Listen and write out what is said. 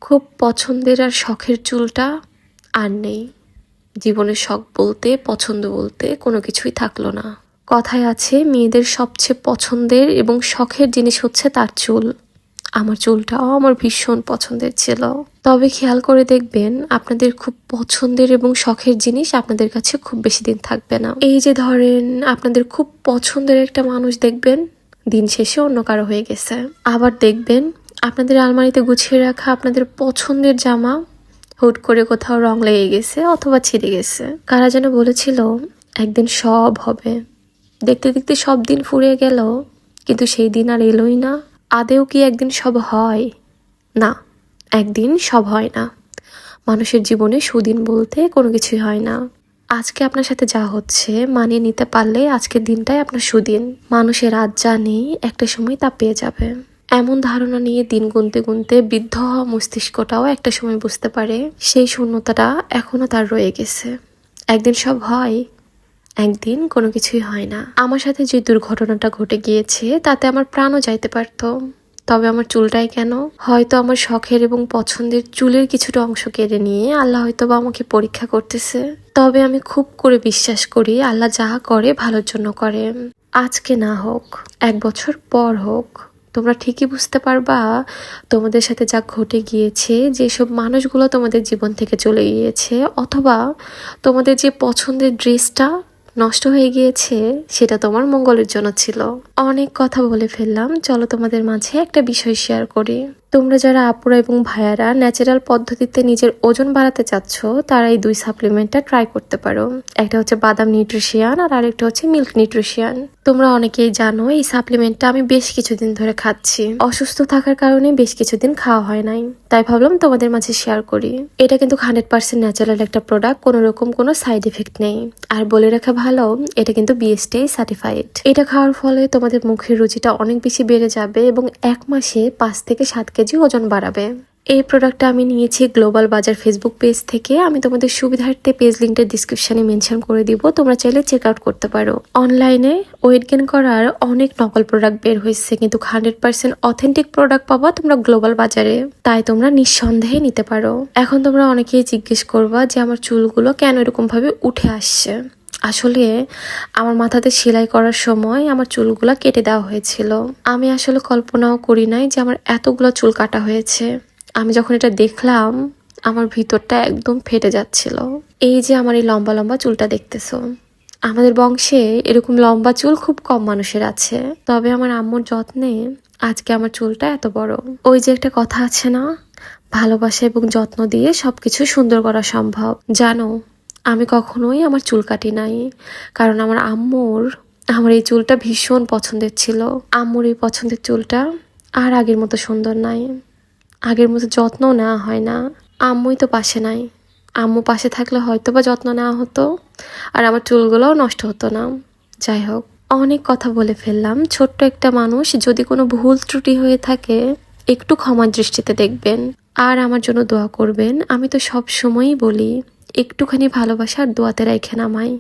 খুব পছন্দের আর শখের চুলটা আর নেই। জীবনের শখ বলতে, পছন্দ বলতে কোনো কিছুই থাকলো না। কথায় আছে, মেয়েদের সবচেয়ে পছন্দের এবং শখের জিনিস হচ্ছে তার চুল। আমার চুলটাও আমার ভীষণ পছন্দের ছিল। তবে খেয়াল করে দেখবেন, আপনাদের খুব পছন্দের এবং শখের জিনিস আপনাদের কাছে খুব বেশি দিন থাকবে না। এই যে ধরেন, আপনাদের খুব পছন্দের একটা মানুষ দেখবেন দিন শেষে অন্য কারো হয়ে গেছে। আবার দেখবেন আপনাদের আলমারিতে গুছিয়ে রাখা আপনাদের পছন্দের জামা হুট করে কোথাও রং লেগে গেছে অথবা ছিঁড়ে গেছে। কারা যেন বলেছিল একদিন সব হবে। দেখতে দেখতে সব দিন ফুরিয়ে গেল, কিন্তু সেই দিন আর এলোই না। আদেও কি একদিন সব হয়? না, একদিন সব হয় না। মানুষের জীবনে সুদিন বলতে কোনো কিছুই হয় না। আজকে আপনার সাথে যা হচ্ছে মানিয়ে নিতে পারলে আজকের দিনটাই আপনার সুদিন। মানুষের আজ যা নেই একটা সময় তা পেয়ে যাবে। এমন ধারণা নিয়ে দিন গুনতে গুনতে বৃদ্ধ হওয়া মস্তিষ্কটাও একটা সময় বুঝতে পারে সেই শূন্যতাটা এখনো তার রয়ে গেছে। একদিন সব হয়, একদিন কোনো কিছুই হয় না। আমার সাথে যে দুর্ঘটনাটা ঘটে গিয়েছে তাতে আমার প্রাণও যাইতে পারতো, তবে আমার চুলটাই কেন? হয়তো আমার শখের এবং পছন্দের চুলের কিছুটা অংশ কেড়ে নিয়ে আল্লাহ হয়তো বা আমাকে পরীক্ষা করতেছে। তবে আমি খুব করে বিশ্বাস করি আল্লাহ যা করে ভালোর জন্য করে। আজকে না হোক, 1 বছর পর হোক, তোমরা ঠিকই বুঝতে পারবা তোমাদের সাথে যা ঘটে গিয়েছে, যেসব মানুষগুলো তোমাদের জীবন থেকে চলে গিয়েছে, অথবা তোমাদের যে পছন্দের ড্রেসটা নষ্ট হয়ে গিয়েছে সেটা তোমার মঙ্গলের জন্য ছিল। অনেক কথা বলে ফেললাম, চলো তোমাদের মাঝে একটা বিষয় শেয়ার করি। তোমরা যারা আপুরা এবং ভাইয়ারা ন্যাচারাল পদ্ধতিতে নিজের ওজন বাড়াতে চাচ্ছ, তারা এই 2 সাপ্লিমেন্টটা ট্রাই করতে পারো। একটা হচ্ছে বাদাম নিউট্রিশিয়ান আর আরেকটা হচ্ছে মিল্ক নিউট্রিশিয়ান। তোমরা অনেকেই জানো এই সাপ্লিমেন্টটা আমি বেশ কিছুদিন ধরে খাচ্ছি। অসুস্থ থাকার কারণে বেশ কিছুদিন খাওয়া হয় নাই, তাই ভাবলাম তোমাদের মাঝে শেয়ার করি। এটা কিন্তু 100% ন্যাচারাল একটা প্রোডাক্ট, কোনো রকম কোনো সাইড এফেক্ট নেই। আর বলে রাখা ভালো, এটা কিন্তু বিএসটিআই সার্টিফাইড। এটা খাওয়ার ফলে তোমাদের মুখের রুচিটা অনেক বেশি বেড়ে যাবে এবং 1 মাসে 5 থেকে 7 কেজি ওজন বাড়াবে। এই প্রোডাক্টটা আমি নিয়েছি গ্লোবাল বাজার ফেসবুক পেজ থেকে। আমি তোমাদের সুবিধার্থে পেজ লিঙ্কটা ডিসক্রিপশনে মেনশন করে দিব, তোমরা চাইলে চেক আউট করতে পারো। অনলাইনে ওয়েট গেইন করার অনেক নকল প্রোডাক্ট বের হয়েছে, কিন্তু 100% অথেন্টিক প্রোডাক্ট পাবা তোমরা গ্লোবাল বাজারে, তাই তোমরা নিঃসন্দেহে নিতে পারো। এখন তোমরা অনেকেই জিজ্ঞেস করবা যে আমার চুলগুলো কেন এরকম ভাবে উঠে আসছে। আসলে আমার মাথাতে সেলাই করার সময় আমার চুলগুলা কেটে দেওয়া হয়েছিল। আমি আসলে কল্পনাও করি নাই যে আমার এতগুলো চুল কাটা হয়েছে। আমি যখন এটা দেখলাম, আমার ভিতরটা একদম ফেটে যাচ্ছিল। এই যে আমার এই লম্বা লম্বা চুলটা দেখতেছো, আমাদের বংশে এরকম লম্বা চুল খুব কম মানুষের আছে, তবে আমার আম্মুর যত্নে আজকে আমার চুলটা এত বড়। ওই যে একটা কথা আছে না, ভালোবাসা এবং যত্ন দিয়ে সবকিছু সুন্দর করা সম্ভব। জানো, আমি কখনোই আমার চুল কাটি নাই, কারণ আমার আম্মুর আমার এই চুলটা ভীষণ পছন্দের ছিল। আম্মুর এই পছন্দের চুলটা আর আগের মতো সুন্দর নাই, আগের মতো যত্ন নেওয়া হয় না। আম্মুই তো পাশে নাই, আম্মু পাশে থাকলে হয়তো বা যত্ন নেওয়া হতো আর আমার চুলগুলোও নষ্ট হতো না। যাই হোক, অনেক কথা বলে ফেললাম। ছোট্ট একটা মানুষ, যদি কোনো ভুল ত্রুটি হয়ে থাকে একটু ক্ষমার দৃষ্টিতে দেখবেন আর আমার জন্য দোয়া করবেন। আমি তো সব সময়ই বলি, একটুখানি ভালোবাসার দোয়াতে রাখেন আমায়।